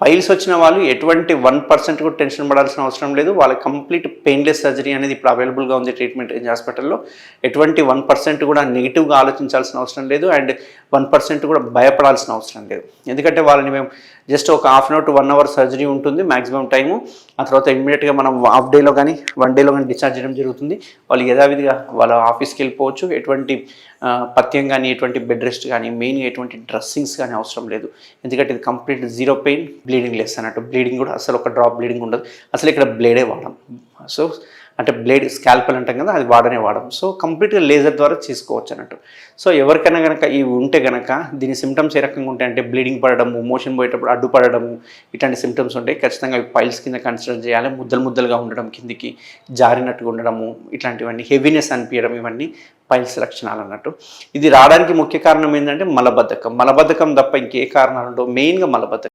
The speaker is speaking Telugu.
పైల్స్ వచ్చిన వాళ్ళు ఎటువంటి 1% కూడా టెన్షన్ పడాల్సిన అవసరం లేదు. వాళ్ళకి కంప్లీట్ పెయిన్లెస్ సర్జరీ అనేది ఇప్పుడు అవైలబుల్గా ఉంది ట్రీట్మెంట్ రేంజ్ హాస్పిటల్లో. ఎటువంటి 1% కూడా నెగిటివ్గా ఆలోచించాల్సిన అవసరం లేదు, అండ్ 1% కూడా భయపడాల్సిన అవసరం లేదు. ఎందుకంటే వాళ్ళని మేము జస్ట్ ఒక half an hour to 1 hour surgery ఉంటుంది మ్యాక్సిమం టైము. ఆ తర్వాత ఇమ్మీడియట్గా మనం హాఫ్ డేలో కానీ 1 డేలో కానీ డిశ్చార్జ్ చేయడం జరుగుతుంది. వాళ్ళు యథావిధిగా వాళ్ళ ఆఫీస్కి వెళ్ళిపోవచ్చు. ఎటువంటి పథ్యం కానీ, ఎటువంటి బెడ్ రెస్ట్ కానీ, మెయిన్గా ఎటువంటి డ్రెస్సింగ్స్ కానీ అవసరం లేదు. ఎందుకంటే ఇది complete zero pain, bleeding less అన్నట్టు. బ్లీడింగ్ కూడా అసలు ఒక డ్రాప్ బ్లీడింగ్ ఉండదు. అసలు ఇక్కడ బ్లేడే వాడడం. సో అంటే బ్లేడ్ స్కాల్పెల్ అంటాం కదా, అది వాడడం. సో కంప్లీట్గా లేజర్ ద్వారా చేసుకోవచ్చు అన్నట్టు. సో ఎవరికైనా కనుక ఇవి ఉంటే కనుక దీని సిమ్టమ్స్ ఏ రకంగా ఉంటాయంటే బ్లీడింగ్ పడడము, మోషన్ పోయేటప్పుడు అడ్డుపడము, ఇట్లాంటి సిమ్టమ్స్ ఉంటాయి. ఖచ్చితంగా అవి పైల్స్ కింద కన్సిడర్ చేయాలి. ముద్దలుగా ఉండడం, కిందికి జారినట్టుగా ఉండడము, ఇట్లాంటివన్నీ హెవీనెస్ అనిపించడం, ఇవన్నీ పైల్స్ లక్షణాలు అన్నట్టు. ఇది రావడానికి ముఖ్య కారణం ఏంటంటే మలబద్ధకం తప్ప ఇంకే కారణాలు ఉండవు. మెయిన్గా మలబద్ధకం.